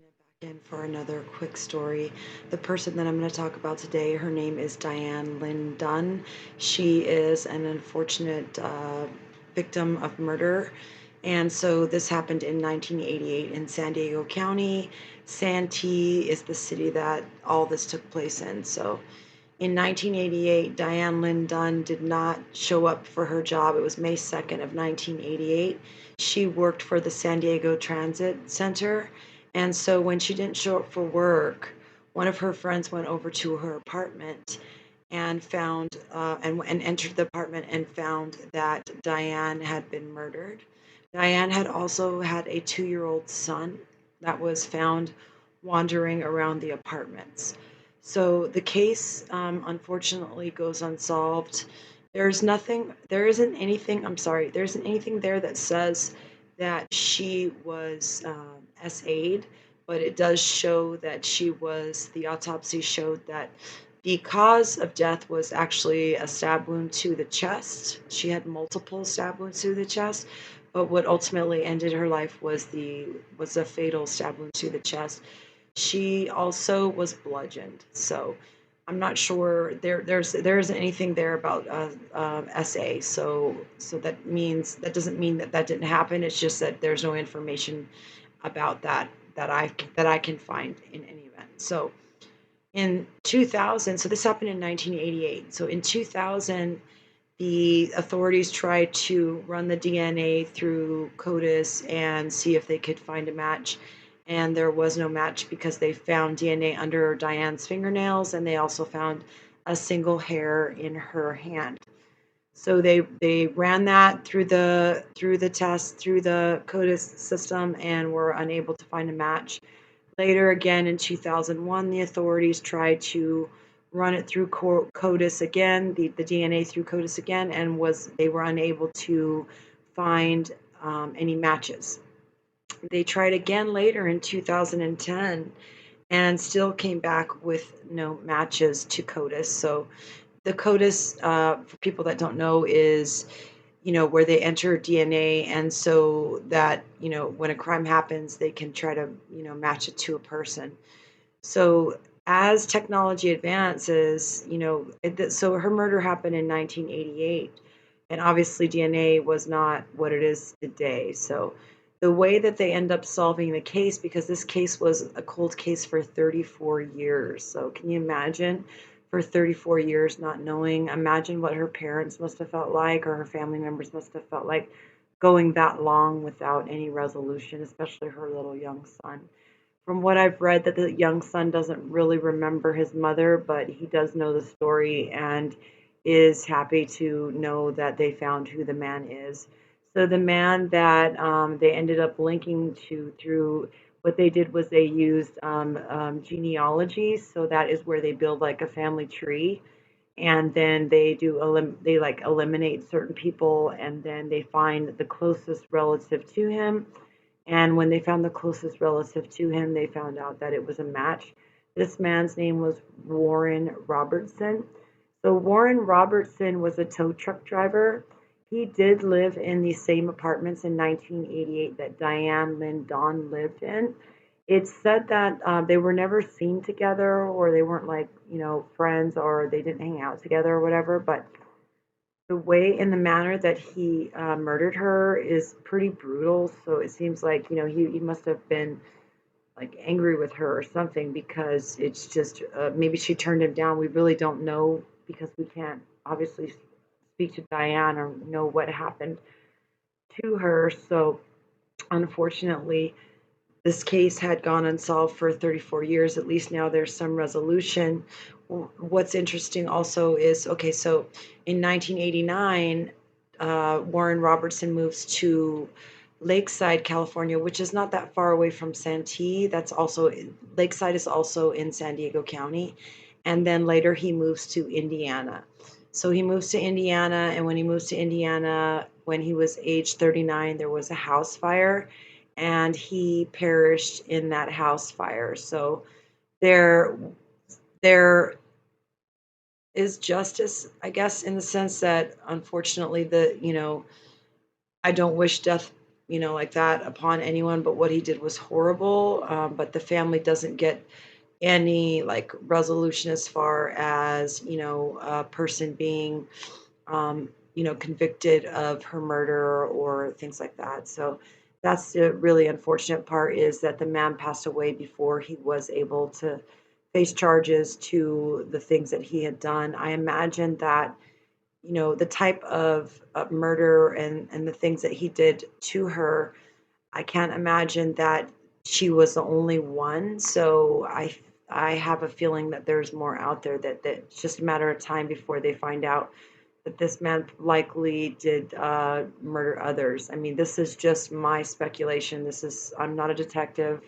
Back in for another quick story. The person that I'm going to talk about today, her name is Diane Lynn Dahn. She is an unfortunate victim of murder. And so this happened in 1988 in San Diego County. Santee is the city that all this took place in. So in 1988, Diane Lynn Dahn did not show up for her job. It was May 2nd of 1988. She worked for the San Diego Transit Center. And so when she didn't show up for work, one of her friends went over to her apartment and found and entered the apartment and found that Diane had been murdered. Diane had also had a 2-year-old son that was found wandering around the apartments. So the case, unfortunately, goes unsolved. There isn't anything there that says that she was SA'd, but it does show that the autopsy showed that the cause of death was actually a stab wound to the chest. She had multiple stab wounds to the chest, but what ultimately ended her life was a fatal stab wound to the chest. She also was bludgeoned. So I'm not sure there isn't anything there about SA. So that doesn't mean that that didn't happen. It's just that there's no information about that I can find in any event. So in 2000, so this happened in 1988. So in 2000, the authorities tried to run the DNA through CODIS and see if they could find a match. And there was no match because they found DNA under Diane's fingernails and they also found a single hair in her hand. So they ran that through the test through the CODIS system and were unable to find a match. Later, again in 2001, the authorities tried to run it through CODIS again, the DNA through CODIS again, and they were unable to find any matches. They tried again later in 2010 and still came back with no matches to CODIS. So the CODIS, for people that don't know, is where they enter DNA, and so that when a crime happens, they can try to match it to a person. So as technology advances, so her murder happened in 1988, and obviously DNA was not what it is today. So the way that they end up solving the case, because this case was a cold case for 34 years. So can you imagine for 34 years not knowing? Imagine what her parents must have felt like, or her family members must have felt like going that long without any resolution, especially her little young son. From what I've read, that the young son doesn't really remember his mother, but he does know the story and is happy to know that they found who the man is. So the man that they ended up linking to through what they did was they used genealogy. So that is where they build like a family tree, and then they like eliminate certain people, and then they find the closest relative to him, and when they found the closest relative to him, they found out that it was a match. This man's name was Warren Robertson. So Warren Robertson was a tow truck driver. He did live in the same apartments in 1988 that Diane Lynn Dahn lived in. It's said that they were never seen together, or they weren't like, friends, or they didn't hang out together or whatever, but the way and the manner that he murdered her is pretty brutal. So it seems like, he must have been like angry with her or something, because it's just maybe she turned him down. We really don't know, because we can't obviously speak to Diane or know what happened to her. So unfortunately, this case had gone unsolved for 34 years. At least now there's some resolution. What's interesting also is, okay, so in 1989, Warren Robertson moves to Lakeside, California, which is not that far away from Santee. Lakeside is also in San Diego County. And then later he moves to Indiana. So he moves to Indiana, and when he moves to Indiana, when he was age 39, there was a house fire, and he perished in that house fire. So there there is justice, I guess, in the sense that unfortunately I don't wish death like that upon anyone, but what he did was horrible. But the family doesn't get any like resolution as far as a person being convicted of her murder or things like that. So that's the really unfortunate part, is that the man passed away before he was able to face charges to the things that he had done. I imagine that the type of murder and the things that he did to her, I can't imagine that she was the only one. So I have a feeling that there's more out there, that it's just a matter of time before they find out that this man likely did murder others. I mean, this is just my speculation. I'm not a detective,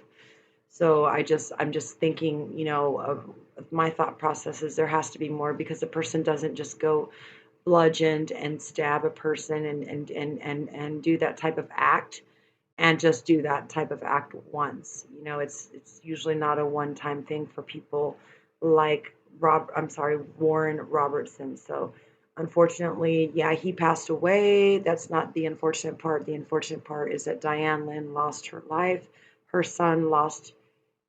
so I'm just thinking, of my thought processes. There has to be more, because a person doesn't just go bludgeoned and stab a person and do that type of act, and just do that type of act once. It's usually not a one-time thing for people like Warren Robertson. So unfortunately, yeah, he passed away. That's not the unfortunate part. The unfortunate part is that Diane Lynn lost her life. Her son lost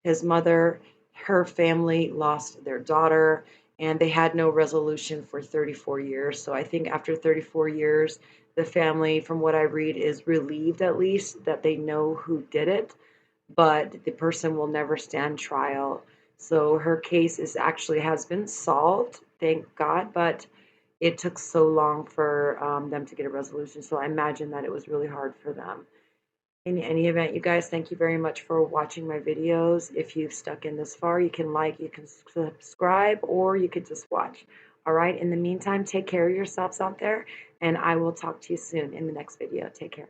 his mother, her family lost their daughter, and they had no resolution for 34 years. So I think after 34 years, the family, from what I read, is relieved at least that they know who did it, but the person will never stand trial. So her case has been solved, thank God, but it took so long for them to get a resolution. So I imagine that it was really hard for them. In any event, you guys, thank you very much for watching my videos. If you've stuck in this far, you can like, you can subscribe, or you could just watch. All right. In the meantime, take care of yourselves out there, and I will talk to you soon in the next video. Take care.